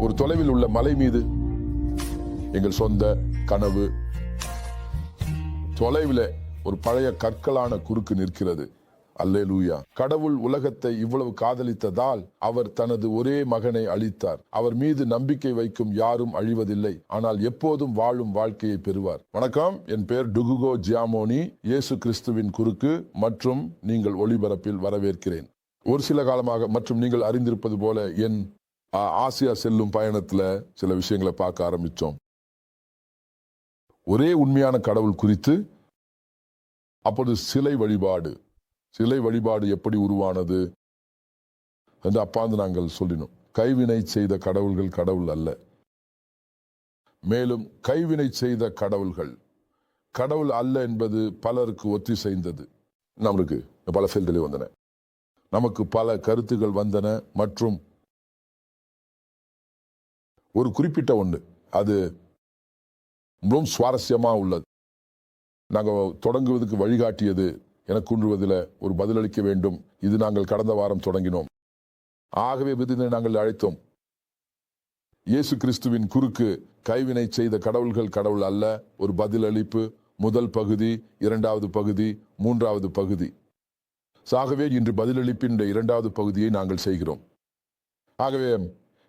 ஒரு தொலைவில் உள்ள மலை மீது எங்கள் சொந்த கனவு தொலைவில் ஒரு பழைய கற்களான குறுக்கு நிற்கிறது. அல்லேலூயா. கடவுள் உலகத்தை இவ்வளவு காதலித்ததால் அவர் தனது ஒரே மகனை அளித்தார். அவர் மீது நம்பிக்கை வைக்கும் யாரும் அழிவதில்லை, ஆனால் எப்போதும் வாழும் வாழ்க்கையை பெறுவார். வணக்கம், என் பெயர் டுகுகோ ஜியாமோனி. இயேசு கிறிஸ்துவின் குறுக்கு மற்றும் நீங்கள் ஒளிபரப்பில் வரவேற்கிறேன். ஒரு சில காலமாக மற்றும் நீங்கள் அறிந்திருப்பது போல என் ஆசியா செல்லும் பயணத்துல சில விஷயங்களை பார்க்க ஆரம்பிச்சோம். ஒரே உண்மையான கடவுள் குறித்து, அப்போது சிலை வழிபாடு எப்படி உருவானது என்று அப்பாந்து நாங்கள் சொல்லினோம். கைவினை செய்த கடவுள்கள் கடவுள் அல்ல. மேலும் கைவினை செய்த கடவுள் அல்ல என்பது பலருக்கு ஒத்திசைந்தது. நம்மளுக்கு பல ஃபீல்டில் வந்தன, நமக்கு பல கருத்துக்கள் வந்தன. மற்றும் ஒரு குறிப்பிட்ட ஒன்று அது மிகவும் சுவாரஸ்யமா உள்ளது. நாங்கள் தொடங்குவதற்கு வழிகாட்டியது, எனக்கு கூறுவதில் ஒரு பதிலளிக்க வேண்டும். இது நாங்கள் கடந்த வாரம் தொடங்கினோம். ஆகவே விருதினை நாங்கள் அழைத்தோம். இயேசு கிறிஸ்துவின் குறுக்கு, கைவினை செய்த கடவுள்கள் கடவுள் அல்ல, ஒரு பதிலளிப்பு. முதல் பகுதி, இரண்டாவது பகுதி, மூன்றாவது பகுதி. ஆகவே இன்று பதிலளிப்பின் இரண்டாவது பகுதியை நாங்கள் செய்கிறோம். ஆகவே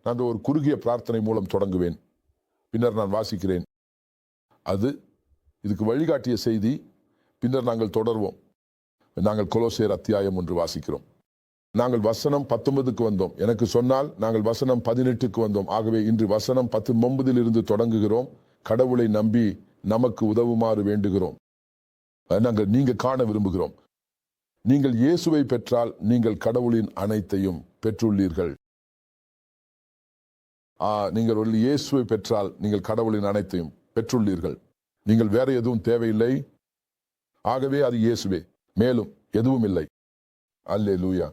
நான் ஒரு குறுகிய பிரார்த்தனை மூலம் தொடங்குவேன். பின்னர் நான் வாசிக்கிறேன். அது இதுக்கு வழிகாட்டிய செய்தி. பின்னர் நாங்கள் தொடர்வோம். நாங்கள் கொலோசேயர் அத்தியாயம் 1 வாசிக்கிறோம். நாங்கள் வசனம் 19க்கு வந்தோம். எனக்கு சொன்னால் நாங்கள் வசனம் 18க்கு வந்தோம். ஆகவே இன்று வசனம் 19 இருந்து தொடங்குகிறோம். கடவுளை நம்பி நமக்கு உதவுமாறு வேண்டுகிறோம். நீங்க காண விரும்புகிறோம். நீங்கள் இயேசுவை பெற்றால் நீங்கள் கடவுளின் அனைத்தையும் பெற்றுள்ளீர்கள். நீங்கள் ஒரு இயேசுவை பெற்றால் நீங்கள் கடவுளின் அனைத்தையும் பெற்றுள்ளீர்கள். நீங்கள் வேற எதுவும் தேவையில்லை. ஆகவே அது இயேசுவே, மேலும் எதுவும் இல்லை. அல்லேலூயா.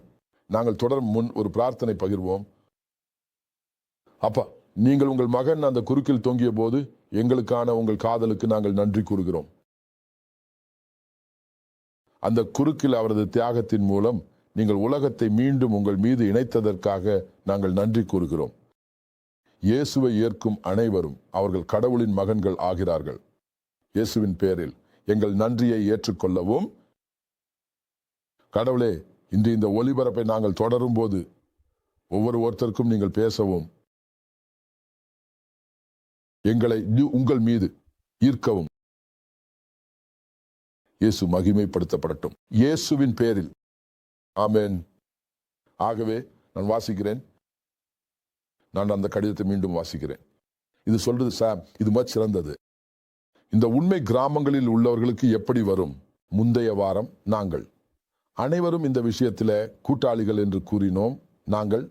நாங்கள் தொடரும் முன் ஒரு பிரார்த்தனை பகிர்வோம். அப்பா, நீங்கள் உங்கள் மகன் அந்த குறுக்கில் தொங்கிய போது எங்களுக்கான உங்கள் காதலுக்கு நாங்கள் நன்றி கூறுகிறோம். அந்த குறுக்கில் அவரது தியாகத்தின் மூலம் நீங்கள் உலகத்தை மீண்டும் உங்கள் மீது இணைத்ததற்காக நாங்கள் நன்றி கூறுகிறோம். இயேசுவை ஏற்கும் அனைவரும் அவர்கள் கடவுளின் மகன்கள் ஆகிறார்கள். இயேசுவின் பேரில் எங்கள் நன்றியை ஏற்றுக்கொள்ளவும். கடவுளே, இன்று இந்த ஒளிபரப்பை நாங்கள் தொடரும் போது ஒருத்தருக்கும் நீங்கள் பேசவும், எங்களை உங்கள் மீது ஈர்க்கவும். இயேசு மகிமைப்படுத்தப்படட்டும். இயேசுவின் பேரில் ஆமென். ஆகவே நான் வாசிக்கிறேன். நான் அந்த கடிதத்தை மீண்டும் வாசிக்கிறேன். இது சொல்றது சாம், இது மாதிரி சிறந்தது. இந்த உண்மை கிராமங்களில் உள்ளவர்களுக்கு எப்படி வரும்? முந்தைய வாரம் நாங்கள் அனைவரும் இந்த விஷயத்தில கூட்டாளிகள் என்று கூறினோம். நாங்கள்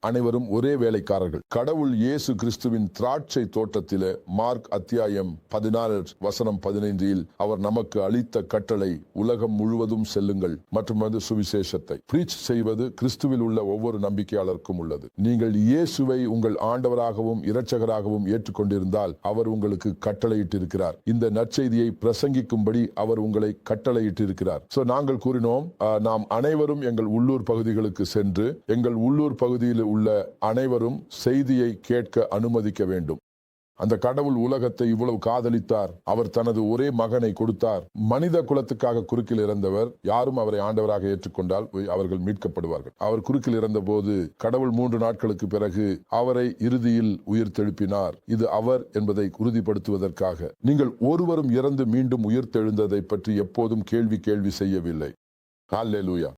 அனைவரும் ஒரே வேலைக்காரர்கள். கடவுள் இயேசு கிறிஸ்துவின் திராட்சை தோட்டத்திலே மார்க் அத்தியாயம் 14 வசனம் 15 அவர் நமக்கு அளித்த கட்டளை உலகம் முழுவதும் செல்லுங்கள் மற்றும் சுவிசேஷத்தை பிரீச் செய்வது கிறிஸ்துவில் உள்ள ஒவ்வொரு நம்பிக்கையாளருக்கும் உள்ளது. நீங்கள் இயேசுவை உங்கள் ஆண்டவராகவும் இரட்சகராகவும் ஏற்றுக்கொண்டிருந்தால் அவர் உங்களுக்கு கட்டளையிட்டிருக்கிறார். இந்த நற்செய்தியை பிரசங்கிக்கும்படி அவர் உங்களை கட்டளையிட்டிருக்கிறார். நாங்கள் கூறினோம், நாம் அனைவரும் எங்கள் உள்ளூர் பகுதிகளுக்கு சென்று எங்கள் உள்ளூர் பகுதியில் உள்ள அனைவரும் செய்தியை கேட்க அனுமதிக்க வேண்டும். அந்த கடவுள் உலகத்தை இவ்வளவு காதலித்தார், அவர் தனது ஒரே மகனை கொடுத்தார். மனித குலத்துக்காக குறுக்கில் இறந்தவர். யாரும் அவரை ஆண்டவராக ஏற்றுக்கொண்டால் அவர்கள் மீட்கப்படுவார்கள். அவர் குறுக்கில் இறந்த போது கடவுள் 3 நாட்களுக்கு பிறகு அவரை இறுதியில் உயிர்த்தெழுப்பினார். இது அவர் என்பதை உறுதிப்படுத்துவதற்காக. நீங்கள் ஒருவரும் இறந்து மீண்டும் உயிர்த்தெழுந்ததை பற்றி எப்போதும் கேள்வி செய்யவில்லை. அல்லேலூயா.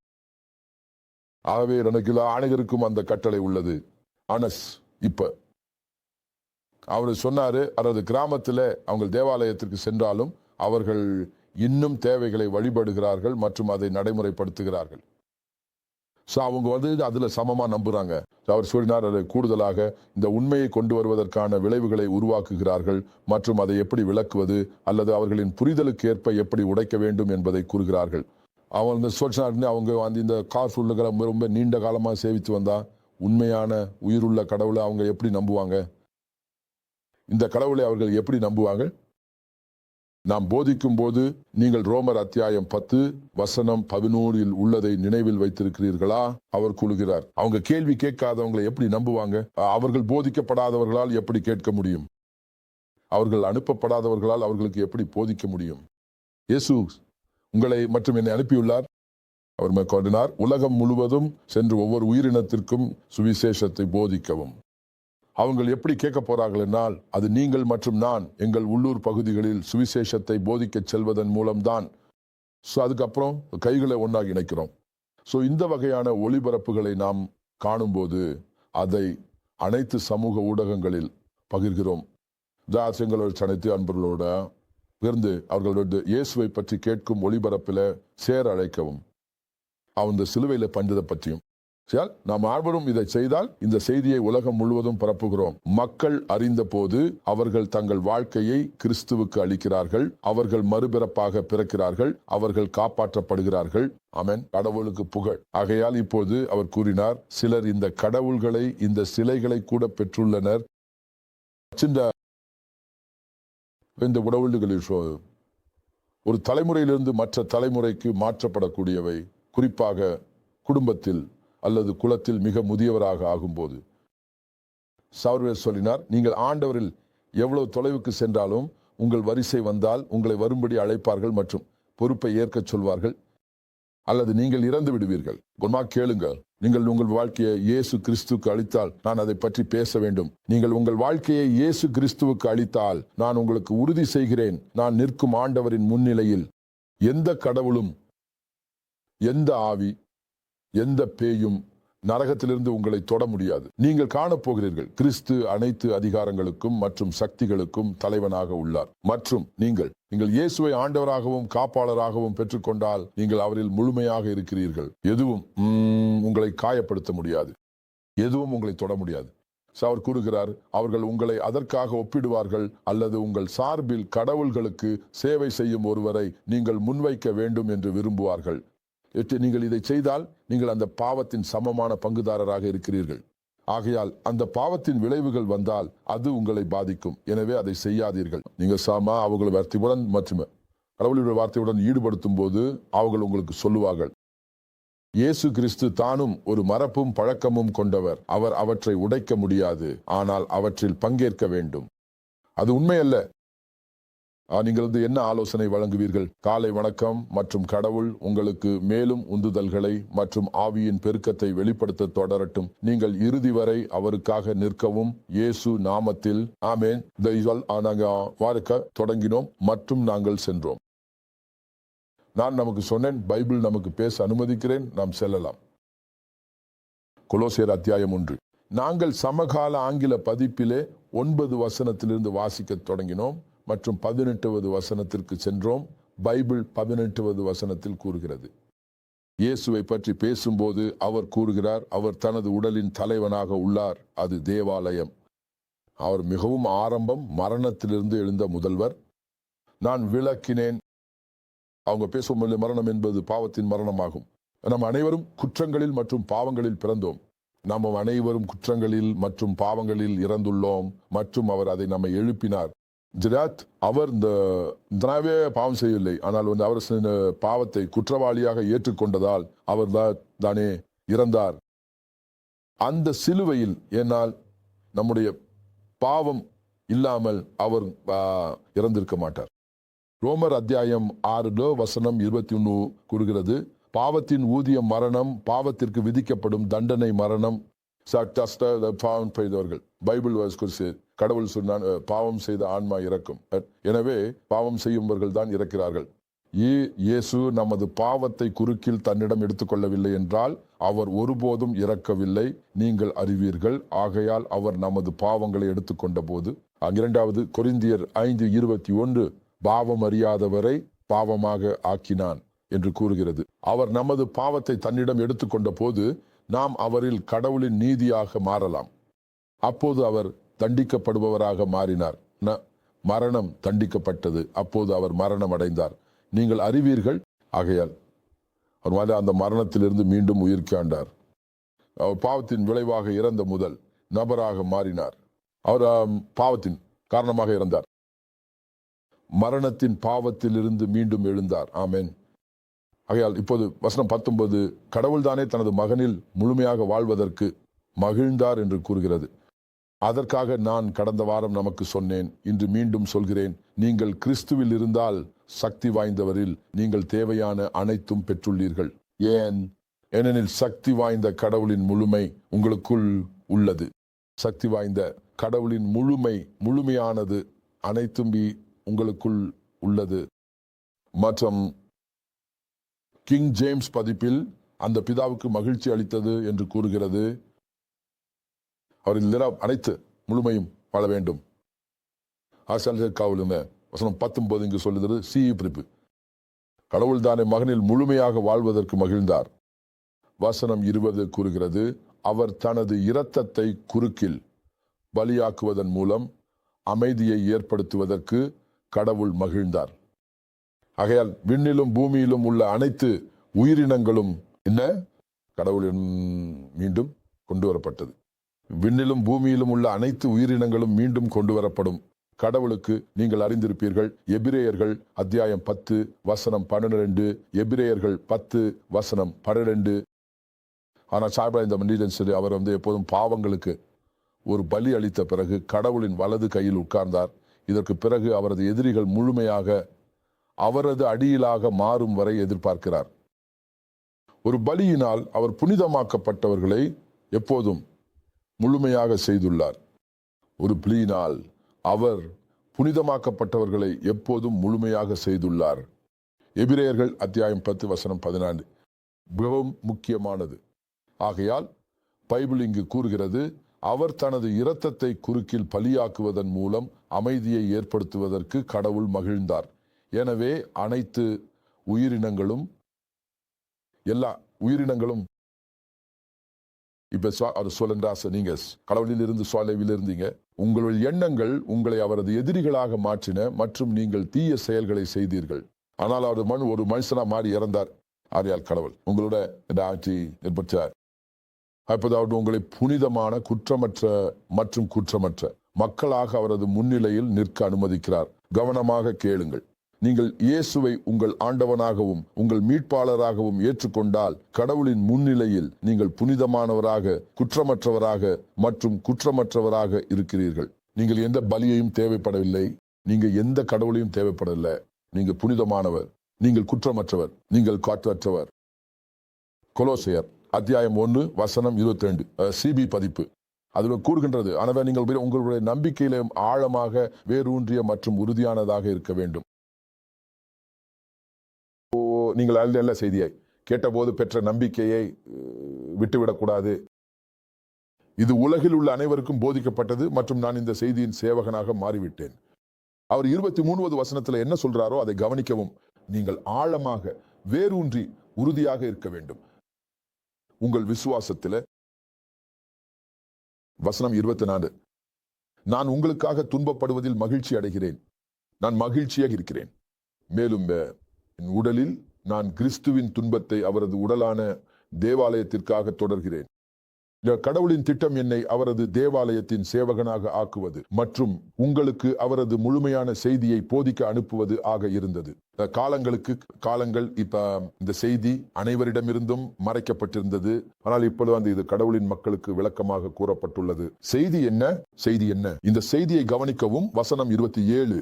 ஆகவே எனக்கு அனைவருக்கும் அந்த கட்டளை உள்ளது. அனஸ் இப்ப அவர் சொன்னாரு, அதாவது கிராமத்தில் அவங்க தேவாலயத்திற்கு சென்றாலும் அவர்கள் இன்னும் தேவைகளை வழிபடுகிறார்கள் மற்றும் அதை நடைமுறைப்படுத்துகிறார்கள். அவங்க அதுல சமமா நம்புறாங்க. அவர் சொன்னார், அதை கூடுதலாக இந்த உண்மையை கொண்டு வருவதற்கான விளைவுகளை உருவாக்குகிறார்கள் மற்றும் அதை எப்படி விளக்குவது அல்லது அவர்களின் புரிதலுக்கு ஏற்ப எப்படி உடைக்க வேண்டும் என்பதை கூறுகிறார்கள். அவங்க இந்த கார்ஃபுல்லுகளை ரொம்ப நீண்ட காலமாக சேவித்து வந்தா உண்மையான உயிருள்ள கடவுளை அவங்க எப்படி நம்புவாங்க? இந்த கடவுளை அவர்கள் எப்படி நம்புவாங்க? நாம் போதிக்கும் போது நீங்கள் ரோமர் அத்தியாயம் 10 வசனம் 11 உள்ளதை நினைவில் வைத்திருக்கிறீர்களா? அவர் கூறுகிறார், அவங்க கேள்வி கேட்காதவங்களை எப்படி நம்புவாங்க? அவர்கள் போதிக்கப்படாதவர்களால் எப்படி கேட்க முடியும்? அவர்கள் அனுப்பப்படாதவர்களால் அவர்களுக்கு எப்படி போதிக்க முடியும்? இயேசு உங்களை மற்றும் என்னை அனுப்பியுள்ளார். அவர் மேற்கொண்டார், உலகம் முழுவதும் சென்று ஒவ்வொரு உயிரினத்திற்கும் சுவிசேஷத்தை போதிக்கவும். அவங்க எப்படி கேட்க போறார்கள் என்றால், அது நீங்கள் மற்றும் நான் எங்கள் உள்ளூர் பகுதிகளில் சுவிசேஷத்தை போதிக்க செல்வதன் மூலம்தான். அதுக்கப்புறம் கைகளை ஒன்றாக இணைக்கிறோம். இந்த வகையான ஒளிபரப்புகளை நாம் காணும்போது அதை அனைத்து சமூக ஊடகங்களில் பகிர்கிறோம். எங்களோட அனைத்து அன்பர்களோட இருந்து அவர்களோட இயேசுவை பற்றி கேட்கும் ஒளிபரப்பில் சேர அழைக்கவும், அந்த சிலுவையில் பஞ்சதை பற்றியும். நாம் ஆர்வரும் இதை செய்தால் இந்த செய்தியை உலகம் முழுவதும் பரப்புகிறோம். மக்கள் அறிந்த போது அவர்கள் தங்கள் வாழ்க்கையை கிறிஸ்துவுக்கு அளிக்கிறார்கள். அவர்கள் மறுபிறப்பாக பிறக்கிறார்கள். அவர்கள் காப்பாற்றப்படுகிறார்கள். ஆமென். கடவுளுக்கு புகழ். ஆகையால் இப்போது அவர் கூறினார், சிலர் இந்த கடவுள்களை, இந்த சிலைகளை கூட பெற்றுள்ளனர். இந்த கடவுள்களில் ஒரு தலைமுறையிலிருந்து மற்ற தலைமுறைக்கு மாற்றப்படக்கூடியவை, குறிப்பாக குடும்பத்தில் அல்லது குலத்தில் மிக முதியவராக ஆகும்போது. சவுர்வேர் சொல்லினார், நீங்கள் ஆண்டவரில் எவ்வளவு தொலைவுக்கு சென்றாலும் உங்கள் வரிசை வந்தால் உங்களை வரும்படி அழைப்பார்கள் மற்றும் பொறுப்பை ஏற்க சொல்வார்கள், அல்லது நீங்கள் இறந்து விடுவீர்கள். கேளுங்கள், நீங்கள் உங்கள் வாழ்க்கையை இயேசு கிறிஸ்துவுக்கு அளித்தால் நான் அதை பற்றி பேச வேண்டும். நீங்கள் உங்கள் வாழ்க்கையை இயேசு கிறிஸ்துவுக்கு அளித்தால் நான் உங்களுக்கு உறுதி செய்கிறேன், நான் நிற்கும் ஆண்டவரின் முன்னிலையில் எந்த கடவுளும், எந்த ஆவி, எந்த பேயும் நரகத்திலிருந்து உங்களை தொட முடியாது. நீங்கள் காணப்போகிறீர்கள், கிறிஸ்து அனைத்து அதிகாரங்களுக்கும் மற்றும் சக்திகளுக்கும் தலைவனாக உள்ளார். மற்றும் நீங்கள் இயேசுவை ஆண்டவராகவும் காப்பாளராகவும் பெற்றுக்கொண்டால் நீங்கள் அவரில் முழுமையாக இருக்கிறீர்கள். எதுவும் உங்களை காயப்படுத்த முடியாது, எதுவும் உங்களை தொட முடியாது. அவர் கூறுகிறார், அவர்கள் உங்களை அதற்காக ஒப்பிடுவார்கள், அல்லது உங்கள் சார்பில் கடவுள்களுக்கு சேவை செய்யும் ஒருவரை நீங்கள் முன்வைக்க வேண்டும் என்று விரும்புவார்கள். நீங்கள் இதை செய்தால் நீங்கள் அந்த பாவத்தின் சமமான பங்குதாரராக இருக்கிறீர்கள். ஆகையால் அந்த பாவத்தின் விளைவுகள் வந்தால் அது உங்களை பாதிக்கும். எனவே அதை செய்யாதீர்கள். நீங்கள் அவங்களை வார்த்தையுடன் மற்றும் கடவுளுடைய வார்த்தையுடன் ஈடுபடுத்தும் போது அவர்கள் உங்களுக்கு சொல்லுவார்கள், இயேசு கிறிஸ்து தானும் ஒரு மரப்பும் பழக்கமும் கொண்டவர். அவர் அவற்றை உடைக்க முடியாது, ஆனால் அவற்றில் பங்கேற்க வேண்டும். அது உண்மையல்ல. நீங்கள் என்ன ஆலோசனை வழங்குவீர்கள்? காலை வணக்கம் மற்றும் கடவுள் உங்களுக்கு மேலும் உந்துதல்களை மற்றும் ஆவியின் பெருக்கத்தை வெளிப்படுத்த தொடரட்டும். நீங்கள் இறுதி வரை அவருக்காக நிற்கவும் இயேசு நாமத்தில். ஆமென். நாங்கள் தொடங்கினோம் மற்றும் நாங்கள் சென்றோம். நான் நமக்கு சொன்னேன், பைபிள் நமக்கு பேச அனுமதிக்கிறேன், நாம் செல்லலாம். கொலோசியர் அத்தியாயம் 1. நாங்கள் சமகால ஆங்கில பதிப்பிலே 9 வசனத்திலிருந்து வாசிக்க தொடங்கினோம் மற்றும் 18வது வசனத்திற்கு சென்றோம். பைபிள் 18வது வசனத்தில் கூறுகிறது, இயேசுவை பற்றி பேசும்போது அவர் கூறுகிறார், அவர் தனது உடலின் தலைவனாக உள்ளார். அது தேவாலயம். அவர் மிகவும் ஆரம்பம், மரணத்திலிருந்து எழுந்த முதல்வர். நான் விளக்கினேன். அவங்க பேசும் மரணம் என்பது பாவத்தின் மரணமாகும். நம் அனைவரும் குற்றங்களில் மற்றும் பாவங்களில் பிறந்தோம். நாம் அனைவரும் குற்றங்களில் மற்றும் பாவங்களில் இறந்துள்ளோம் மற்றும் அவர் அதை நம்மை எழுப்பினார். அவர் இந்த பாவம் செய்யவில்லை, ஆனால் அவர் பாவத்தை குற்றவாளியாக ஏற்றுக்கொண்டதால் அவர் தானே இறந்தார் அந்த சிலுவையில். ஏனால் நம்முடைய பாவம் இல்லாமல் அவர் இறந்திருக்க மாட்டார். ரோமர் அத்தியாயம் 6 வசனம் 21 கூறுகிறது, பாவத்தின் ஊதியம் மரணம், பாவத்திற்கு விதிக்கப்படும் தண்டனை மரணம். பாவம் செய்தவர்கள், பைபிள் கடவுள் சொன்னான், பாவம் செய்த ஆன்மா இறக்கும். எனவே பாவம் செய்யும்பவர்கள் தான் இறக்கிறார்கள். இயேசு நமது பாவத்தை குறுக்கில் தன்னிடம் எடுத்துக்கொள்ளவில்லை என்றால் அவர் ஒருபோதும் இறக்கவில்லை, நீங்கள் அறிவீர்கள். ஆகையால் அவர் நமது பாவங்களை எடுத்துக்கொண்ட போது. 2 கொரிந்தியர் 5:21 பாவம் அறியாதவரை பாவமாக ஆக்கினான் என்று கூறுகிறது. அவர் நமது பாவத்தை தன்னிடம் எடுத்துக்கொண்ட போது நாம் அவரில் கடவுளின் நீதியாக மாறலாம். அப்போது அவர் தண்டிக்கப்படுபவராக மாறினார். மரணம் தண்டிக்கப்பட்டது, அப்போது அவர் மரணம் அடைந்தார். நீங்கள் அறிவீர்கள். ஆகையால் அவர் அந்த மரணத்திலிருந்து மீண்டும் உயிர் காண்டார். அவர் பாவத்தின் விளைவாக இறந்த முதல் நபராக மாறினார். அவர் பாவத்தின் காரணமாக இறந்தார். மரணத்தின் பாவத்திலிருந்து மீண்டும் எழுந்தார். ஆமென். ஆகையால் இப்போது வசனம் 19, கடவுள் தானே தனது மகனில் முழுமையாக வாழ்வதற்கு மகிழ்ந்தார் என்று கூறுகிறது. அதற்காக நான் கடந்த வாரம் நமக்கு சொன்னேன், இன்று மீண்டும் சொல்கிறேன், நீங்கள் கிறிஸ்துவில் இருந்தால் சக்தி வாய்ந்தவரில் நீங்கள் தேவையான அனைத்தும் பெற்றுள்ளீர்கள். ஏனெனில் சக்தி வாய்ந்த கடவுளின் முழுமை உங்களுக்குள் உள்ளது. சக்தி வாய்ந்த கடவுளின் முழுமையானது அனைத்தும் உங்களுக்குள் உள்ளது. மற்றும் கிங் ஜேம்ஸ் பதிப்பில் அந்த பிதாவுக்கு மகிழ்ச்சி அளித்தது என்று கூறுகிறது. அவரின் அனைத்து முழுமையும் வாழ வேண்டும். வசனம் 19 இங்கு சொல்லுகிறது பதிப்பு. கடவுள் தானே மகனில் முழுமையாக வாழ்வதற்கு மகிழ்ந்தார். வசனம் 20 கூறுகிறது, அவர் தனது இரத்தத்தை குறுக்கில் பலியாக்குவதன் மூலம் அமைதியை ஏற்படுத்துவதற்கு கடவுள் மகிழ்ந்தார். ஆகையால் விண்ணிலும் பூமியிலும் உள்ள அனைத்து உயிரினங்களும் என்ன கடவுளின் மீண்டும் கொண்டு வரப்பட்டது. விண்ணிலும் பூமியிலும் உள்ள அனைத்து உயிரினங்களும் மீண்டும் கொண்டு வரப்படும். கடவுளுக்கு நீங்கள் அறிந்திருப்பீர்கள், எபிரேயர்கள் அத்தியாயம் 10 வசனம் 12, எபிரேயர்கள் 10 வசனம் 12. ஆனால் சாய்பா இந்த மன்னிதன் சரி, அவர் எப்போதும் பாவங்களுக்கு ஒரு பலி அளித்த பிறகு கடவுளின் வலது கையில் உட்கார்ந்தார். இதற்கு பிறகு அவரது எதிரிகள் முழுமையாக அவரது அடியிலாக மாறும் வரை எதிர்பார்க்கிறார். ஒரு பலியினால் அவர் புனிதமாக்கப்பட்டவர்களை எப்போதும் முழுமையாக செய்துள்ளார். ஒரு பலியினால் அவர் புனிதமாக்கப்பட்டவர்களை எப்போதும் முழுமையாக செய்துள்ளார். எபிரேயர்கள் அத்தியாயம் 10 வசனம் 14 மிகவும் முக்கியமானது. ஆகையால் பைபிள் இங்கு கூறுகிறது, அவர் தனது இரத்தத்தை குறுக்கில் பலியாக்குவதன் மூலம் அமைதியை ஏற்படுத்துவதற்கு கடவுள் மகிழ்ந்தார். எனவே அனைத்து உயிரினங்களும் எல்லா உயிரினங்களும் இப்ப அவர் சொல்லன்றாச, நீங்க கடவுளில் இருந்து சொலைவில் இருந்தீங்க, உங்களுடைய எண்ணங்கள் உங்களை அவரது எதிரிகளாக மாற்றின மற்றும் நீங்கள் தீய செயல்களை செய்தீர்கள். ஆனால் அவர் ஒரு மனுஷனா மாறி இறந்தார். ஆகையால் கடவுள் உங்களோட ஆட்சி ஏற்பட்டார். அப்போது அவர் உங்களை புனிதமான குற்றமற்ற மற்றும் குற்றமற்ற மக்களாக அவரது முன்னிலையில் நிற்க அனுமதிக்கிறார். கவனமாக கேளுங்கள். நீங்கள் இயேசுவை உங்கள் ஆண்டவனாகவும் உங்கள் மீட்பாளராகவும் ஏற்றுக்கொண்டால் கடவுளின் முன்னிலையில் நீங்கள் புனிதமானவராக, குற்றமற்றவராக மற்றும் குற்றமற்றவராக இருக்கிறீர்கள். நீங்கள் எந்த பலியையும் தேவைப்படவில்லை, நீங்க எந்த கடவுளையும் தேவைப்படவில்லை. நீங்க புனிதமானவர், நீங்கள் குற்றமற்றவர், நீங்கள் காற்றற்றவர். கொலோசையர் அத்தியாயம் 1 வசனம் 22 சிபி பதிப்பு அதில் கூறுகின்றது, ஆனால் நீங்கள் உங்களுடைய நம்பிக்கையில ஆழமாக வேரூன்றிய மற்றும் உறுதியானதாக இருக்க வேண்டும். நீங்கள் அல்ல செய்தியை கேட்டபோது பெற்ற நம்பிக்கையை விட்டுவிடக்கூடாது. இது உலகில் உள்ள அனைவருக்கும் போதிக்கப்பட்டது மற்றும் நான் இந்த செய்தியின் சேவகனாக மாறிவிட்டேன். அவர் 23வது வசனத்தில் என்ன சொல்றாரோ அதை கவனிக்கவும். நீங்கள் ஆழமாக வேரூன்றி உறுதியாக இருக்க வேண்டும் உங்கள் விசுவாசத்தில். வசனம் 24, நான் உங்களுக்காக துன்பப்படுவதில் மகிழ்ச்சி அடைகிறேன், நான் மகிழ்ச்சியாக இருக்கிறேன். மேலும் என் உடலில் நான் கிறிஸ்துவின் துன்பத்தை அவரது உடலான தேவாலயத்திற்காக தொடர்கிறேன். கடவுளின் திட்டம் என்னை அவரது தேவாலயத்தின் சேவகனாக ஆக்குவது மற்றும் உங்களுக்கு அவரது முழுமையான செய்தியை போதிக்க அனுப்புவது ஆக இருந்தது. காலங்கள் இப்ப இந்த செய்தி அனைவரிடமிருந்தும் மறைக்கப்பட்டிருந்தது. ஆனால் இப்பொழுது இது கடவுளின் மக்களுக்கு விளக்கமாக கூறப்பட்டுள்ளது. செய்தி என்ன? இந்த செய்தியை கவனிக்கவும். வசனம் 27,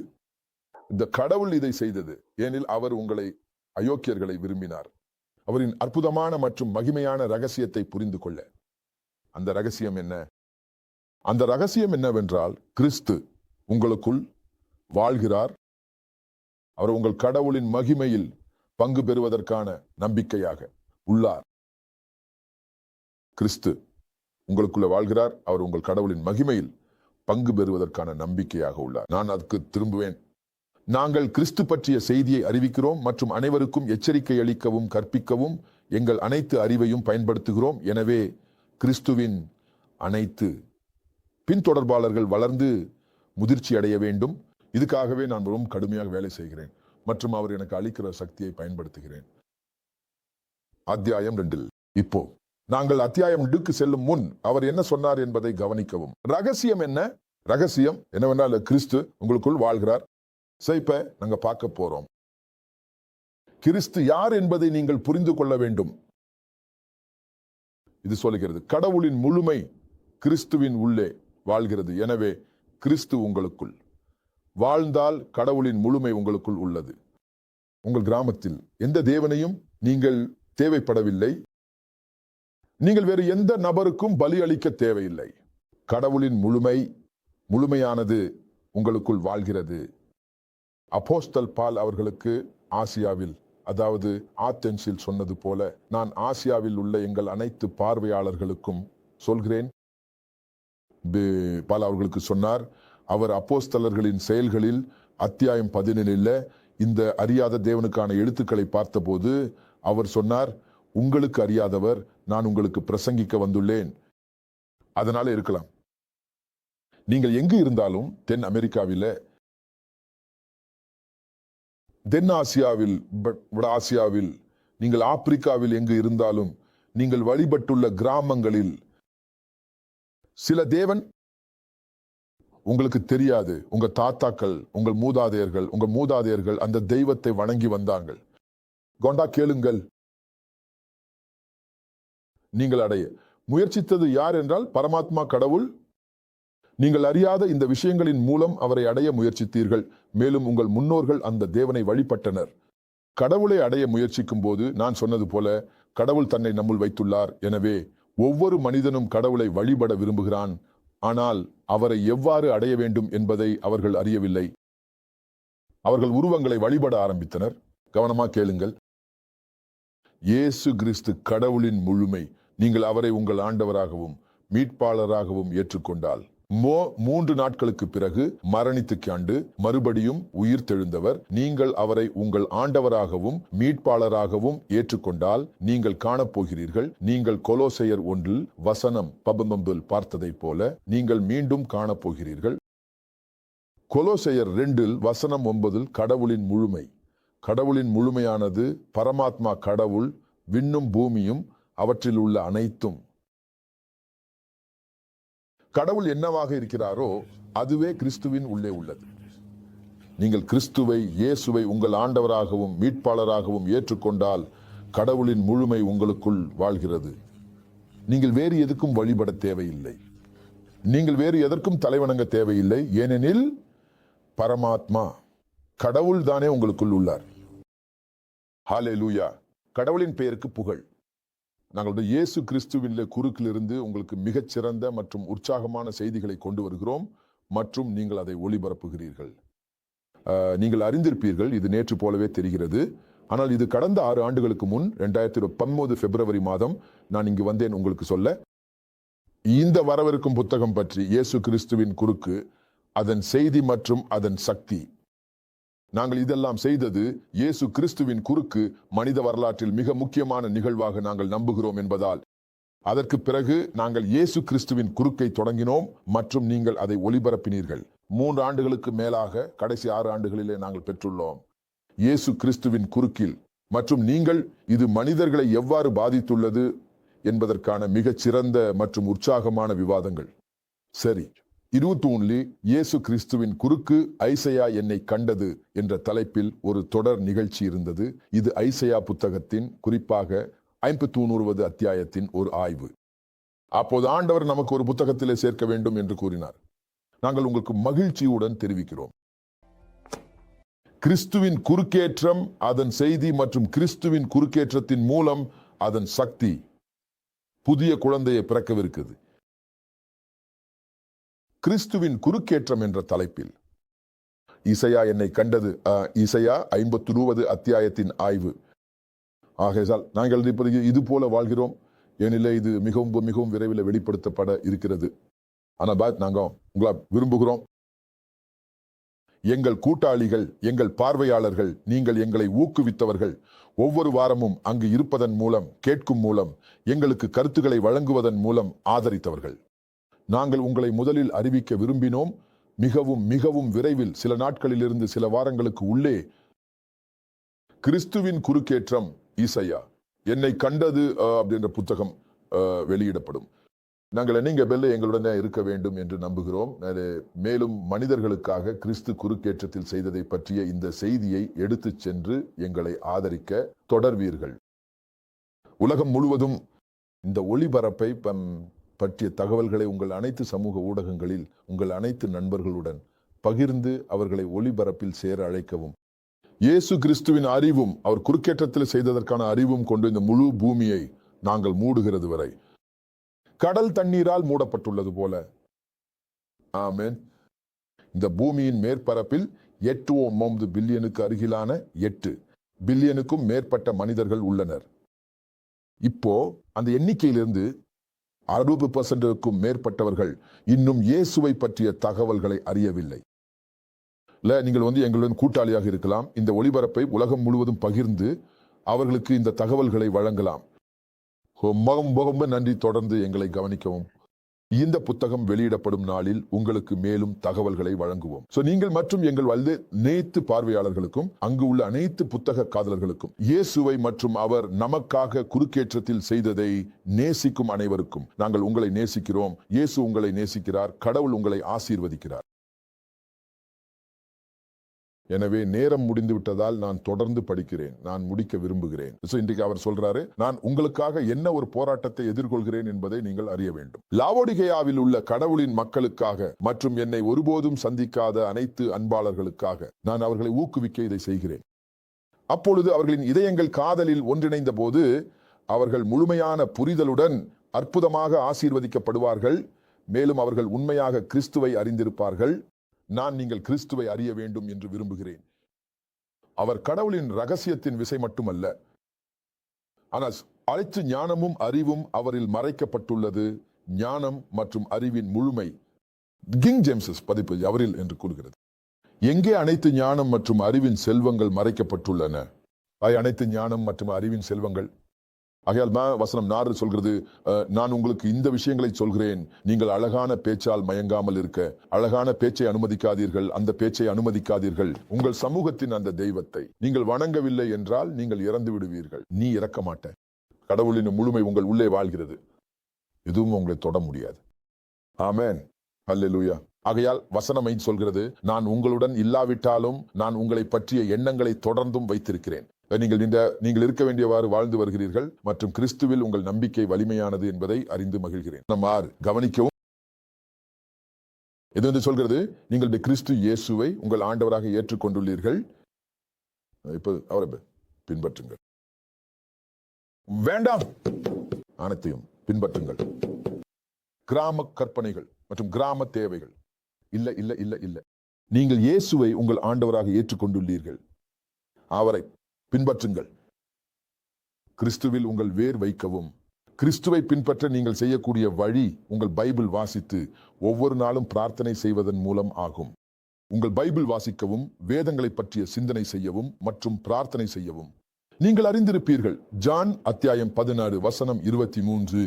இந்த கடவுள் இதை செய்தது ஏனில் அவர் உங்களை அயோக்கியர்களை விரும்பினார். அவரின் அற்புதமான மற்றும் மகிமையான ரகசியத்தை புரிந்து கொள்ள. அந்த ரகசியம் என்ன? அந்த ரகசியம் என்னவென்றால், கிறிஸ்து உங்களுக்குள் வாழ்கிறார். அவர் உங்கள் கடவுளின் மகிமையில் பங்கு பெறுவதற்கான நம்பிக்கையாக உள்ளார். கிறிஸ்து உங்களுக்குள்ள வாழ்கிறார். அவர் உங்கள் கடவுளின் மகிமையில் பங்கு பெறுவதற்கான நம்பிக்கையாக உள்ளார். நான் அதுக்கு திரும்புவேன். நாங்கள் கிறிஸ்து பற்றிய செய்தியை அறிவிக்கிறோம் மற்றும் அனைவருக்கும் எச்சரிக்கை அளிக்கவும் கற்பிக்கவும் எங்கள் அனைத்து அறிவையும் பயன்படுத்துகிறோம். எனவே கிறிஸ்துவின் அனைத்து பின்தொடர்பாளர்கள் வளர்ந்து முதிர்ச்சி அடைய வேண்டும். இதுக்காகவே நான் ரொம்ப கடுமையாக வேலை செய்கிறேன் மற்றும் அவர் எனக்கு அளிக்கிற சக்தியை பயன்படுத்துகிறேன். அத்தியாயம் 2. இப்போ நாங்கள் அத்தியாயம் 2க்கு செல்லும் முன் அவர் என்ன சொன்னார் என்பதை கவனிக்கவும். ரகசியம் என்னவென்றால், கிறிஸ்து உங்களுக்குள் வாழ்கிறார். இப்ப நாங்க பார்க்க போறோம். கிறிஸ்து யார் என்பதை நீங்கள் புரிந்து கொள்ள வேண்டும். இது சொல்லுகிறது, கடவுளின் முழுமை கிறிஸ்துவின் உள்ளே வாழ்கிறது. எனவே கிறிஸ்து உங்களுக்குள் வாழ்ந்தால் கடவுளின் முழுமை உங்களுக்குள் உள்ளது. உங்கள் கிராமத்தில் எந்த தேவனையும் நீங்கள் தேவைப்படவில்லை. நீங்கள் வேறு எந்த நபருக்கும் பலி அளிக்க தேவையில்லை. கடவுளின் முழுமையானது உங்களுக்குள் வாழ்கிறது. அப்போஸ்தலன் பவுல் அவர்களுக்கு ஆசியாவில், அதாவது ஆத்தென்ஸில் சொன்னது போல, நான் ஆசியாவில் உள்ள எங்கள் அனைத்து பார்வையாளர்களுக்கும் சொல்கிறேன். பவுல் அவர்களுக்கு சொன்னார். அவர் அப்போஸ்தலர்களின் செயல்களில் அத்தியாயம் 17 இந்த அறியாத தேவனுக்கான எழுத்துக்களை பார்த்தபோது அவர் சொன்னார், உங்களுக்கு அறியாதவர் நான் உங்களுக்கு பிரசங்கிக்க வந்துள்ளேன். அதனால இருக்கலாம், நீங்கள் எங்கு இருந்தாலும், தென் அமெரிக்காவில், தென் ஆசியாவில், வட ஆசியாவில், நீங்கள் ஆப்பிரிக்காவில் எங்கு இருந்தாலும், நீங்கள் வழிபட்டுள்ள கிராமங்களில் சில தேவன் உங்களுக்கு தெரியாது. உங்க தாத்தாக்கள், உங்கள் மூதாதையர்கள் அந்த தெய்வத்தை வணங்கி வந்தார்கள். கொண்டா கேளுங்கள், நீங்கள் அடைய முயற்சித்தது யார் என்றால் பரமாத்மா கடவுள். நீங்கள் அறியாத இந்த விஷயங்களின் மூலம் அவரை அடைய முயற்சித்தீர்கள். மேலும் உங்கள் முன்னோர்கள் அந்த தேவனை வழிபட்டனர். கடவுளை அடைய முயற்சிக்கும் போது நான் சொன்னது போல கடவுள் தன்னை நம்முள் வைத்துள்ளார். எனவே ஒவ்வொரு மனிதனும் கடவுளை வழிபட விரும்புகிறான். ஆனால் அவரை எவ்வாறு அடைய வேண்டும் என்பதை அவர்கள் அறியவில்லை. அவர்கள் உருவங்களை வழிபட ஆரம்பித்தனர். கவனமா கேளுங்கள், இயேசு கிறிஸ்து கடவுளின் முழுமை. நீங்கள் அவரை உங்கள் ஆண்டவராகவும் மீட்பாளராகவும் ஏற்றுக்கொண்டால், 3 நாட்களுக்கு பிறகு மரணித்து காண்டு மறுபடியும் உயிர் தெழுந்தவர், நீங்கள் அவரை உங்கள் ஆண்டவராகவும் மீட்பாளராகவும் ஏற்றுக்கொண்டால் நீங்கள் காணப்போகிறீர்கள். நீங்கள் கொலோசையர் 1:19 பார்த்ததை போல நீங்கள் மீண்டும் காணப்போகிறீர்கள். கொலோசையர் 2:9 கடவுளின் முழுமை. கடவுளின் முழுமையானது பரமாத்மா கடவுள், விண்ணும் பூமியும் அவற்றில் உள்ள அனைத்தும். கடவுள் என்னவாக இருக்கிறாரோ அதுவே கிறிஸ்துவின் உள்ளே உள்ளது. நீங்கள் கிறிஸ்துவை, இயேசுவை உங்கள் ஆண்டவராகவும் மீட்பாளராகவும் ஏற்றுக்கொண்டால் கடவுளின் முழுமை உங்களுக்குள் வாழ்கிறது. நீங்கள் வேறு எதுக்கும் வழிபட தேவையில்லை. நீங்கள் வேறு எதற்கும் தலைவணங்க தேவையில்லை. ஏனெனில் பரமாத்மா கடவுள் தானே உங்களுக்குள் உள்ளார். ஹல்லேலூயா. கடவுளின் பெயருக்கு புகழ். நாங்கள் இயேசு கிறிஸ்துவின் குறுக்கிலிருந்து உங்களுக்கு மிகச்சிறந்த மற்றும் உற்சாகமான செய்திகளை கொண்டு வருகிறோம் மற்றும் நீங்கள் அதை ஒளிபரப்புகிறீர்கள். நீங்கள் அறிந்திருப்பீர்கள், இது நேற்று போலவே தெரிகிறது. ஆனால் இது கடந்த 6 ஆண்டுகளுக்கு முன் 2019 பிப்ரவரி மாதம் நான் இங்கு வந்தேன் உங்களுக்கு சொல்ல. இந்த வரவிருக்கும் புத்தகம் பற்றி, இயேசு கிறிஸ்துவின் குறுக்கு, அதன் செய்தி மற்றும் அதன் சக்தி. நாங்கள் இதெல்லாம் செய்தது இயேசு கிறிஸ்துவின் குறுக்கு மனித வரலாற்றில் மிக முக்கியமான நிகழ்வாக நாங்கள் நம்புகிறோம் என்பதால். அதற்கு பிறகு நாங்கள் இயேசு கிறிஸ்துவின் குறுக்கை தொடங்கினோம் மற்றும் நீங்கள் அதை ஒளிபரப்பினீர்கள். 3 ஆண்டுகளுக்கு மேலாக கடைசி 6 ஆண்டுகளிலே நாங்கள் பெற்றுள்ளோம். இயேசு கிறிஸ்துவின் குறுக்கில் மற்றும் நீங்கள் இது மனிதர்களை எவ்வாறு பாதித்துள்ளது என்பதற்கான மிகச்சிறந்த மற்றும் உற்சாகமான விவாதங்கள். சரி, 21 இயேசு கிறிஸ்துவின் குறுக்கு ஐசையா என்னை கண்டது என்ற தலைப்பில் ஒரு தொடர் நிகழ்ச்சி இருந்தது. இது ஐசையா புத்தகத்தின், குறிப்பாக 51வது அத்தியாயத்தின் ஒரு ஆய்வு. அப்போது ஆண்டவர் நமக்கு ஒரு புத்தகத்திலே சேர்க்க வேண்டும் என்று கூறினார். நாங்கள் உங்களுக்கு மகிழ்ச்சியுடன் தெரிவிக்கிறோம். கிறிஸ்துவின் குறுக்கேற்றம், அதன் செய்தி மற்றும் கிறிஸ்துவின் குறுக்கேற்றத்தின் மூலம் அதன் சக்தி புதிய குழந்தையை பிறக்கவிருக்குது. கிறிஸ்துவின் குறுக்கேற்றம் என்ற தலைப்பில் இசையா என்னை கண்டது, இசையா 50வது அத்தியாயத்தின் ஆய்வு. ஆகையால் நாங்கள் இப்போது இது போல வாழ்கிறோம். ஏனில்லை, இது மிகவும் மிகவும் விரைவில் வெளிப்படுத்தப்பட இருக்கிறது. ஆனால் நாங்கள் உங்களை விரும்புகிறோம். எங்கள் கூட்டாளிகள், எங்கள் பார்வையாளர்கள், நீங்கள் எங்களை ஊக்குவித்தவர்கள், ஒவ்வொரு வாரமும் அங்கு இருப்பதன் மூலம், கேட்கும் மூலம், எங்களுக்கு கருத்துக்களை வழங்குவதன் மூலம் ஆதரித்தவர்கள். நாங்கள் உங்களை முதலில் அறிவிக்க விரும்பினோம். மிகவும் மிகவும் விரைவில், சில நாட்களிலிருந்து சில வாரங்களுக்கு உள்ளே, கிறிஸ்துவின் குறுக்கேற்றம் இசையா என்னை கண்டது அப்படின்ற புத்தகம் வெளியிடப்படும். நாங்கள் நீங்க பெல்ல எங்களுடனே இருக்க வேண்டும் என்று நம்புகிறோம். மேலும் மனிதர்களுக்காக கிறிஸ்து குறுக்கேற்றத்தில் செய்ததை பற்றிய இந்த செய்தியை எடுத்துச் சென்று எங்களை ஆதரிக்க தொடர்வீர்கள். உலகம் முழுவதும் இந்த ஒளிபரப்பை பற்றிய தகவல்களை உங்கள் அனைத்து சமூக ஊடகங்களில் உங்கள் அனைத்து நண்பர்களுடன் பகிர்ந்து அவர்களை ஒளிபரப்பில் சேர அழைக்கவும். இயேசு கிறிஸ்துவின் அறிவும் அவர் குறுக்கேற்றத்தில் செய்ததற்கான அறிவும் கொண்டு இந்த முழு பூமியை நாங்கள் மூடுகிறது வரை கடல் தண்ணீரால் மூடப்பட்டுள்ளது போல, ஆமென், இந்த பூமியின் மேற்பரப்பில் 8.9 பில்லியனுக்கு அருகிலான 8 பில்லியனுக்கும் மேற்பட்ட மனிதர்கள் உள்ளனர். இப்போ அந்த எண்ணிக்கையிலிருந்து 60% மேற்பட்டவர்கள் இன்னும் இயேசுவை பற்றிய தகவல்களை அறியவில்லை. நீங்கள் எங்களுடன் கூட்டாளியாக இருக்கலாம். இந்த ஒளிபரப்பை உலகம் முழுவதும் பகிர்ந்து அவர்களுக்கு இந்த தகவல்களை வழங்கலாம். ரொம்ப நன்றி. தொடர்ந்து எங்களை கவனிக்கவும். இந்த புத்தகம் வெளியிடப்படும் நாளில் உங்களுக்கு மேலும் தகவல்களை வழங்குவோம். நீங்கள் மற்றும் எங்கள் அனைத்து பார்வையாளர்களுக்கும் அங்கு உள்ள அனைத்து புத்தக காதலர்களுக்கும் இயேசுவை மற்றும் அவர் நமக்காக குறுக்கேற்றத்தில் செய்ததை நேசிக்கும் அனைவருக்கும் நாங்கள் உங்களை நேசிக்கிறோம். இயேசு உங்களை நேசிக்கிறார். கடவுள் உங்களை ஆசீர்வதிக்கிறார். எனவே நேரம் முடிந்து விட்டதால் நான் தொடர்ந்து படிக்கிறேன். நான் முடிக்க விரும்புகிறேன். இன்றைக்கு அவர் சொல்றாரு, நான் உங்களுக்காக என்ன ஒரு போராட்டத்தை எதிர்கொள்கிறேன் என்பதை நீங்கள் அறிய வேண்டும். லாவோடிகேயாவில் உள்ள கடவுளின் மக்களுக்காக மற்றும் என்னை ஒருபோதும் சந்திக்காத அனைத்து அன்பாளர்களுக்காக நான் அவர்களை ஊக்குவிக்க இதை செய்கிறேன். அப்பொழுது அவர்களின் இதயங்கள் காதலில் ஒன்றிணைந்த போது அவர்கள் முழுமையான புரிதலுடன் அற்புதமாக ஆசீர்வதிக்கப்படுவார்கள். மேலும் அவர்கள் உண்மையாக கிறிஸ்துவை அறிந்திருப்பார்கள். நான் நீங்கள் கிறிஸ்துவை அறிய வேண்டும் என்று விரும்புகிறேன். அவர் கடவுளின் ரகசியத்தின் விசை மட்டுமல்ல, ஆனால் அனைத்து ஞானமும் அறிவும் அவரில் மறைக்கப்பட்டுள்ளது. ஞானம் மற்றும் அறிவின் முழுமை கிங் ஜேம்ஸ் பதிப்பு அவரில் என்று கூறுகிறது. எங்கே அனைத்து ஞானம் மற்றும் அறிவின் செல்வங்கள் மறைக்கப்பட்டுள்ளன? அனைத்து ஞானம் மற்றும் அறிவின் செல்வங்கள். ஆகையால் வசனம் 4 சொல்கிறது, நான் உங்களுக்கு இந்த விஷயங்களை சொல்கிறேன், நீங்கள் அழகான பேச்சால் மயங்காமல் இருக்க. அழகான பேச்சை அனுமதிக்காதீர்கள். அந்த பேச்சை அனுமதிக்காதீர்கள். உங்கள் சமூகத்தின் அந்த தெய்வத்தை நீங்கள் வணங்கவில்லை என்றால் நீங்கள் இறந்து விடுவீர்கள். நீ இறக்க மாட்ட. கடவுளின் முழுமை உங்கள் உள்ளே வாழ்கிறது. எதுவும் உங்களை தொட முடியாது. ஆமென், அல்லேலூயா. ஆகையால் வசனம் சொல்கிறது, நான் உங்களுடன் இல்லாவிட்டாலும் நான் உங்களை பற்றிய எண்ணங்களை தொடர்ந்தும் வைத்திருக்கிறேன். நீங்கள் இருக்க வேண்டியவாறு வாழ்ந்து வருகிறீர்கள் மற்றும் கிறிஸ்துவில் உங்கள் நம்பிக்கை வலிமையானது என்பதை அறிந்து மகிழ்கிறேன். கவனிக்கவும். இது சொல்கிறது, நீங்கள் கிறிஸ்து இயேசுவை உங்கள் ஆண்டவராக ஏற்றுக்கொண்டுள்ளீர்கள். இப்ப அவரை பின்பற்றுங்கள். வேண்டாம், அனைத்தையும் பின்பற்றுங்கள். கிராம கற்பனைகள் மற்றும் கிராம தேவைகள் இல்ல இல்ல இல்ல இல்ல. நீங்கள் இயேசுவை உங்கள் ஆண்டவராக ஏற்றுக்கொண்டுள்ளீர்கள். அவரை பின்பற்றுங்கள். கிறிஸ்துவில் உங்கள் வேர் வைக்கவும். கிறிஸ்துவை பின்பற்ற நீங்கள் செய்யக்கூடிய வழி உங்கள் பைபிள் வாசித்து ஒவ்வொரு நாளும் பிரார்த்தனை செய்வதன் மூலம் ஆகும். உங்கள் பைபிள் வாசிக்கவும், வேதங்களை பற்றிய சிந்தனை செய்யவும் மற்றும் பிரார்த்தனை செய்யவும். நீங்கள் அறிந்திருப்பீர்கள், ஜான் அத்தியாயம் 16 வசனம் 23,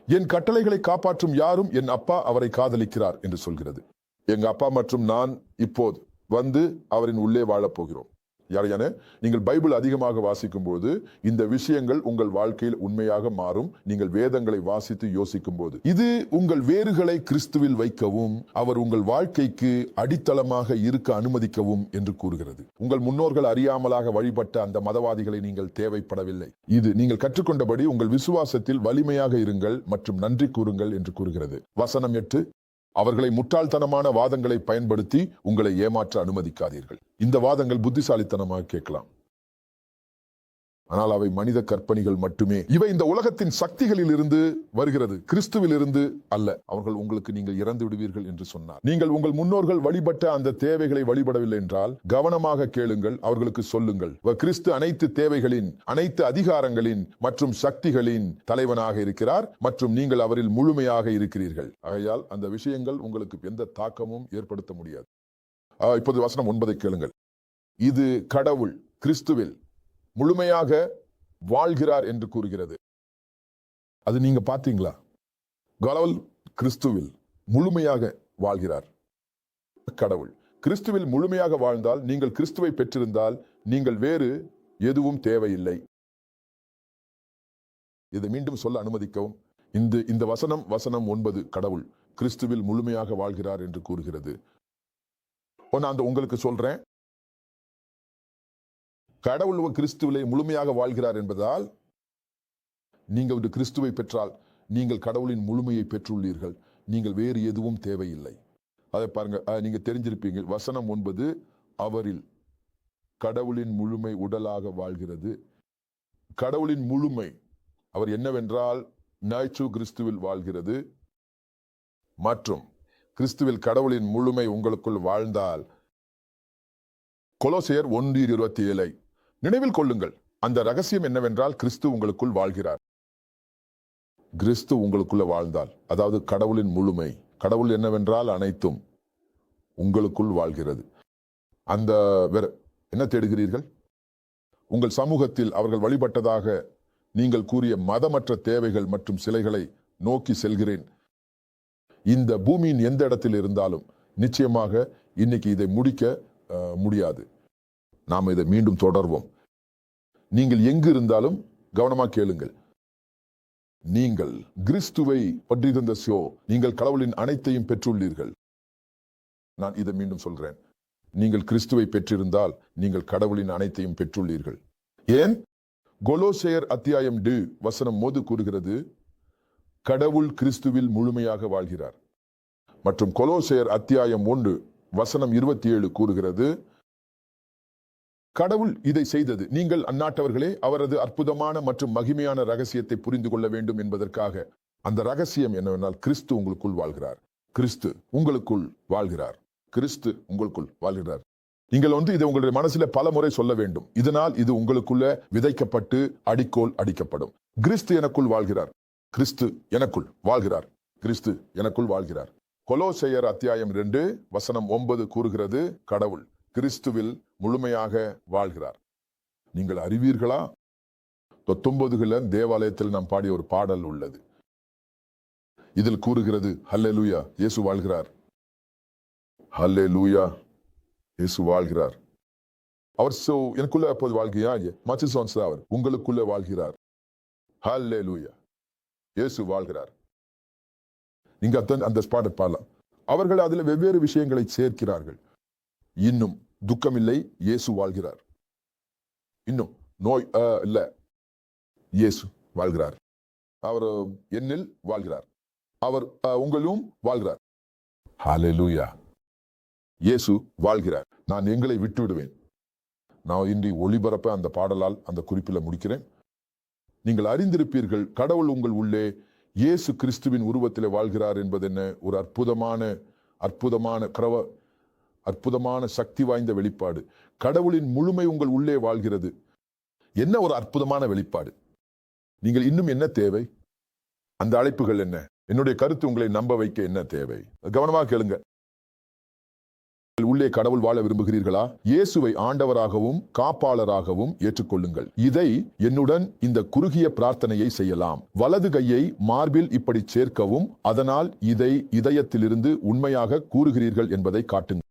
என் கட்டளைகளை காப்பாற்றும் யாரும் என் அப்பா அவரை காதலிக்கிறார் என்று சொல்கிறது. எங்க அப்பா மற்றும் நான் இப்போது வந்து அவரின் உள்ளே வாழப் போகிறோம். யாரையான நீங்கள் பைபிள் அதிகமாக வாசிக்கும் போது இந்த விஷயங்கள் உங்கள் வாழ்க்கையில் உண்மையாக மாறும். நீங்கள் வேதங்களை வாசித்து யோசிக்கும் போது இது உங்கள் வேறுகளை கிறிஸ்துவில் வைக்கவும் அவர் உங்கள் வாழ்க்கைக்கு அடித்தளமாக இருக்க அனுமதிக்கவும் என்று கூறுகிறது. உங்கள் முன்னோர்கள் அறியாமலாக வழிபட்ட அந்த மதவாதிகளை நீங்கள் தேவைப்படவில்லை. இது நீங்கள் கற்றுக்கொண்டபடி உங்கள் விசுவாசத்தில் வலிமையாக இருங்கள் மற்றும் நன்றி கூறுங்கள் என்று கூறுகிறது. வசனம் 8, அவர்களை முட்டாள்தனமான வாதங்களை பயன்படுத்தி உங்களை ஏமாற்ற அனுமதிக்காதீர்கள். இந்த வாதங்கள் புத்திசாலித்தனமாக கேட்கலாம், ஆனால் அவை மனித கற்பனைகள் மட்டுமே. இவை இந்த உலகத்தின் சக்திகளில் இருந்து வருகிறது, கிறிஸ்துவில் இருந்து அல்ல. அவர்கள் உங்களுக்கு நீங்கள் இறந்து விடுவீர்கள் என்று சொன்னார். நீங்கள் உங்கள் முன்னோர்கள் வழிபட்ட அந்த தேவைகளை வழிபடவில்லை என்றால் கவனமாக கேளுங்கள். அவர்களுக்கு சொல்லுங்கள், கிறிஸ்து அனைத்து தேவைகளின், அனைத்து அதிகாரங்களின் மற்றும் சக்திகளின் தலைவனாக இருக்கிறார் மற்றும் நீங்கள் அவரில் முழுமையாக இருக்கிறீர்கள். ஆகையால் அந்த விஷயங்கள் உங்களுக்கு எந்த தாக்கமும் ஏற்படுத்த முடியாது. இப்போது வசனம் 9 கேளுங்கள். இது கடவுள் கிறிஸ்துவில் முழுமையாக வாழ்கிறார் என்று கூறுகிறது. அது நீங்க பாத்தீங்களா? கடவுள் கிறிஸ்துவில் முழுமையாக வாழ்கிறார். கடவுள் கிறிஸ்துவில் முழுமையாக வாழ்ந்தால், நீங்கள் கிறிஸ்துவை பெற்றிருந்தால் நீங்கள் வேறு எதுவும் தேவையில்லை. இதை மீண்டும் சொல்ல அனுமதிக்கவும். இந்த வசனம் 9 கடவுள் கிறிஸ்துவில் முழுமையாக வாழ்கிறார் என்று கூறுகிறது. நான் உங்களுக்கு சொல்றேன், கடவுள் கிறிஸ்துவிலே முழுமையாக வாழ்கிறார் என்பதால் நீங்கள் ஒரு கிறிஸ்துவை பெற்றால் நீங்கள் கடவுளின் முழுமையை பெற்றுள்ளீர்கள். நீங்கள் வேறு எதுவும் தேவையில்லை. அதை பாருங்க, நீங்க தெரிஞ்சிருப்பீங்க. வசனம் 9 அவரில் கடவுளின் முழுமை உடலாக வாழ்கிறது. கடவுளின் முழுமை அவர் என்னவென்றால் நாய்ச்சு கிறிஸ்துவில் வாழ்கிறது. மற்றும் கிறிஸ்துவில் கடவுளின் முழுமை உங்களுக்குள் வாழ்ந்தால் கொலோசையர் 1:27 நினைவில் கொள்ளுங்கள். அந்த ரகசியம் என்னவென்றால் கிறிஸ்து உங்களுக்குள் வாழ்கிறார். கிறிஸ்து உங்களுக்குள்ள வாழ்ந்தால், அதாவது கடவுளின் முழுமை, கடவுள் என்னவென்றால் அனைத்தும் உங்களுக்குள் வாழ்கிறது. அந்த வேற என்ன தேடுகிறீர்கள்? உங்கள் சமூகத்தில் அவர்கள் வழிபட்டதாக நீங்கள் கூறிய மதமற்ற தேவைகள் மற்றும் சிலைகளை நோக்கி செல்கிறேன். இந்த பூமியின் எந்த இடத்தில் இருந்தாலும் நிச்சயமாக இன்னைக்கு இதை முடிக்க முடியாது. நாம் இதை மீண்டும் தொடர்வோம். நீங்கள் எங்கு இருந்தாலும் கவனமாக கேளுங்கள். நீங்கள் கிறிஸ்துவை பற்றியிருந்த நீங்கள் கடவுளின் அனைத்தையும் பெற்றுள்ளீர்கள். நான் இதை மீண்டும் சொல்றேன். நீங்கள் கிறிஸ்துவை பெற்றிருந்தால் நீங்கள் கடவுளின் அனைத்தையும் பெற்றுள்ளீர்கள். ஏன்? கொலோசையர் அத்தியாயம் 2 வசனம் 1 கூறுகிறது கடவுள் கிறிஸ்துவில் முழுமையாக வாழ்கிறார். மற்றும் கொலோசையர் அத்தியாயம் 1 வசனம் 27 கூறுகிறது கடவுள் இதை செய்தது நீங்கள் அந்நாட்டவர்களே அவரது அற்புதமான மற்றும் மகிமையான ரகசியத்தை புரிந்து கொள்ள வேண்டும் என்பதற்காக. அந்த ரகசியம் என்னவென்றால் கிறிஸ்து உங்களுக்குள் வாழ்கிறார். கிறிஸ்து உங்களுக்குள் வாழ்கிறார். கிறிஸ்து உங்களுக்குள் வாழ்கிறார். நீங்கள் இதை உங்களுடைய மனசில பல முறை சொல்ல வேண்டும். இதனால் இது உங்களுக்குள்ள விதைக்கப்பட்டு அடிக்கோல் அடிக்கப்படும். கிறிஸ்து எனக்குள் வாழ்கிறார். கிறிஸ்து எனக்குள் வாழ்கிறார். கிறிஸ்து எனக்குள் வாழ்கிறார். கொலோசையர் அத்தியாயம் 2 வசனம் 9 கூறுகிறது கடவுள் கிறிஸ்துவில் முழுமையாக வாழ்கிறார். நீங்கள் அறிவீர்களா? 19 தேவாலயத்தில் நாம் பாடிய ஒரு பாடல் உள்ளது. இதில் கூறுகிறது ஹல்லேலூயா இயேசு வாழ்கிறார். ஹல்லேலூயா இயேசு வாழ்கிறார். அவர் எனக்குள்ள அப்போது வாழ்கிறார். அவர் உங்களுக்குள்ள வாழ்கிறார். ஹல்லேலூயா இயேசு வாழ்கிறார். நீங்க அந்த ஸ்பாட்டை பாடலாம். அவர்கள் அதில் வெவ்வேறு விஷயங்களை சேர்க்கிறார்கள். இன்னும் துக்கம் இல்லை, இயேசு வாழ்கிறார். இன்னும் நோய் இல்ல, இயேசு வாழ்கிறார். அவர் என்னில் வாழ்கிறார். அவர் உங்களும் வாழ்கிறார். ஹல்லேலூயா இயேசு வாழ்கிறார். நான் எங்களை விட்டு விடுவேன். நான் இன்றி ஒளிபரப்ப அந்த பாடலால் அந்த குறிப்பில் முடிக்கிறேன். நீங்கள் அறிந்திருப்பீர்கள் கடவுள் உங்கள் உள்ளே இயேசு கிறிஸ்துவின் உருவத்திலே வாழ்கிறார் என்பது என்ன ஒரு அற்புதமான சக்தி வாய்ந்த வெளிப்பாடு. கடவுளின் முழுமை உங்கள் உள்ளே வாழ்கிறது. என்ன ஒரு அற்புதமான வெளிப்பாடு. நீங்கள் இன்னும் என்ன தேவை? அந்த அழைப்புகள் என்ன? என்னுடைய கருத்து உங்களை நம்ப வைக்க என்ன தேவை? கவனமாக கேளுங்க. உள்ளே கடவுள் வாழ விரும்புகிறீர்களா? இயேசுவை ஆண்டவராகவும் காப்பாளராகவும் ஏற்றுக்கொள்ளுங்கள். இதை என்னுடன் இந்த குறுகிய பிரார்த்தனையை செய்யலாம். வலது கையை மார்பில் இப்படி சேர்க்கவும், அதனால் இதை இதயத்திலிருந்து உண்மையாக கூறுகிறீர்கள் என்பதை காட்டுங்கள்.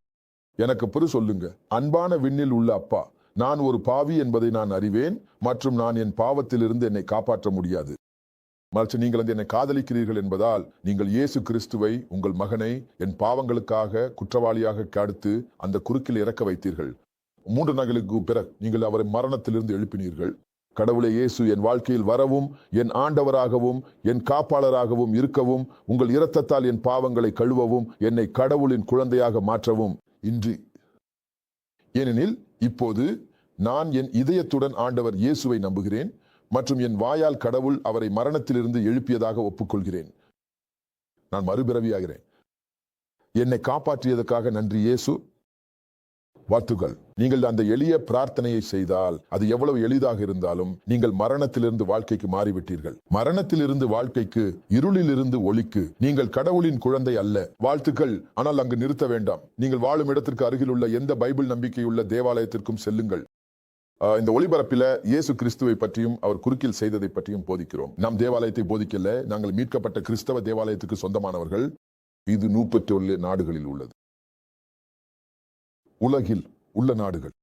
எனக்கு சொல்லுங்க. அன்பான விண்ணில் உள்ள அப்பா, நான் ஒரு பாவி என்பதை நான் அறிவேன் மற்றும் நான் என் பாவத்திலிருந்து என்னை காப்பாற்ற முடியாது. நீங்கள் என்னை காதலிக்கிறீர்கள் என்பதால் நீங்கள் இயேசு கிறிஸ்துவை உங்கள் மகனை என் பாவங்களுக்காக குற்றவாளியாக காடுத்து அந்த குறுக்கில் இறக்க வைத்தீர்கள். 3 நாட்களுக்கு பிறகு நீங்கள் அவரை மரணத்திலிருந்து எழுப்பினீர்கள். கடவுளை இயேசு என் வாழ்க்கையில் வரவும், என் ஆண்டவராகவும் என் காப்பாளராகவும் இருக்கவும், உங்கள் இரத்தத்தால் என் பாவங்களை கழுவவும், என்னை கடவுளின் குழந்தையாக மாற்றவும் இன்றி. ஏனெனில் இப்போது நான் என் இதயத்துடன் ஆண்டவர் இயேசுவை நம்புகிறேன் மற்றும் என் வாயால் கடவுள் அவரை மரணத்திலிருந்து எழுப்பியதாக ஒப்புக்கொள்கிறேன். நான் மறுபிறவியாகிறேன். என்னை காப்பாற்றியதற்காக நன்றி இயேசு. வாழ்த்துக்கள். நீங்கள் அந்த எளிய பிரார்த்தனையை செய்தால், அது எவ்வளவு எளிதாக இருந்தாலும், நீங்கள் மரணத்திலிருந்து வாழ்க்கைக்கு மாறிவிட்டீர்கள். மரணத்திலிருந்து வாழ்க்கைக்கு, இருளிலிருந்து ஒளிக்கு. நீங்கள் கடவுளின் குழந்தை அல்ல. வாழ்த்துக்கள். ஆனால் அங்கு நிறுத்த வேண்டாம். நீங்கள் வாழும் இடத்திற்கு அருகில் உள்ள எந்த பைபிள் நம்பிக்கையுள்ள தேவாலயத்திற்கும் செல்லுங்கள். இந்த ஒளிபரப்பில இயேசு கிறிஸ்துவை பற்றியும் அவர் குறுக்கில் செய்ததை பற்றியும் போதிக்கிறோம். நாம் தேவாலயத்தை போதிக்கல. நாங்கள் மீட்கப்பட்ட கிறிஸ்தவ தேவாலயத்துக்கு சொந்தமானவர்கள். இது 131 நாடுகளில் உள்ளது. உலகில் உள்ள நாடுகள்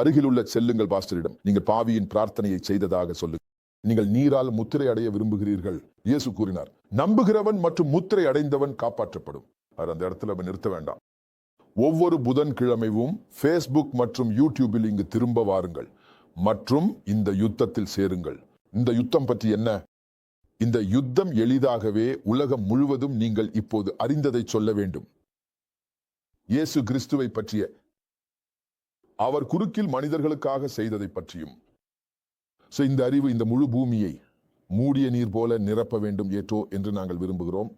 அருகில் உள்ள செல்லுங்கள் பாஸ்டரிடம். நீங்கள் பாவியின் பிரார்த்தனையை செய்ததாக சொல்லுங்கள். நீங்கள் நீரால் முத்திரை அடைய விரும்புகிறீர்கள். இயேசு கூறினார், நம்புகிறவன் மற்றும் முத்திரை அடைந்தவன் காப்பாற்றப்படும். அது அந்த இடத்துல நிறுத்த வேண்டாம். ஒவ்வொரு புதன்கிழமையும் ஃபேஸ்புக் மற்றும் யூடியூபில் இங்கு திரும்ப வாருங்கள் மற்றும் இந்த யுத்தத்தில் சேருங்கள். இந்த யுத்தம் பற்றி என்ன? இந்த யுத்தம் எளிதாகவே உலகம் முழுவதும் நீங்கள் இப்போது அறிந்ததை சொல்ல வேண்டும். இயேசு கிறிஸ்துவை பற்றிய, அவர் குறுக்கில் மனிதர்களுக்காக செய்ததை பற்றியும். இந்த அறிவு இந்த முழு பூமியை மூடிய நீர் போல நிரப்ப வேண்டும் ஏற்றோ என்று நாங்கள் விரும்புகிறோம்.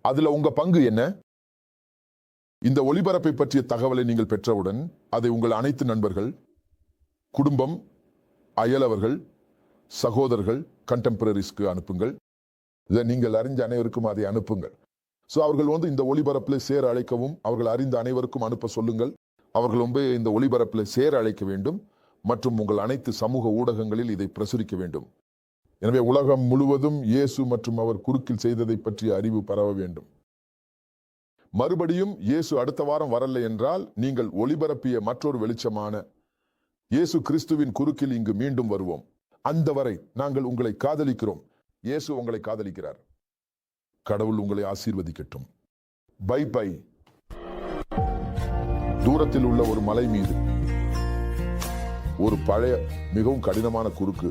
அதுல உங்க பங்கு என்ன? இந்த ஒளிபரப்பை பற்றிய தகவலை நீங்கள் பெற்றவுடன் அதை உங்கள் அனைத்து நண்பர்கள், குடும்பம், அயலவர்கள், சகோதரர்கள், கண்டெம்பரரிஸ்க்கு அனுப்புங்கள். இதை நீங்கள் அறிஞ்ச அனைவருக்கும் அதை அனுப்புங்கள். அவர்கள் இந்த ஒளிபரப்பில் சேர அழைக்கவும், அவர்கள் அறிந்த அனைவருக்கும் அனுப்ப சொல்லுங்கள். அவர்கள் இந்த ஒளிபரப்பில் சேர அழைக்க வேண்டும் மற்றும் உங்கள் அனைத்து சமூக ஊடகங்களில் இதை பிரசுரிக்க வேண்டும். எனவே உலகம் முழுவதும் இயேசு மற்றும் அவர் குறுக்கில் செய்ததை பற்றிய அறிவு பரவ வேண்டும். மறுபடியும் இயேசு அடுத்த வாரம் வரலை என்றால் நீங்கள் ஒளிபரப்பிய மற்றொரு வெளிச்சமான இயேசு கிறிஸ்துவின் குறுக்கில் இங்கு மீண்டும் வருவோம். அந்த வரை நாங்கள் உங்களை காதலிக்கிறோம். இயேசு உங்களை காதலிக்கிறார். கடவுள் உங்களை ஆசீர்வதிக்கட்டும். By by. தூரத்தில் உள்ள ஒரு மலை மீது ஒரு பழைய மிகவும் கடினமான குறுக்கு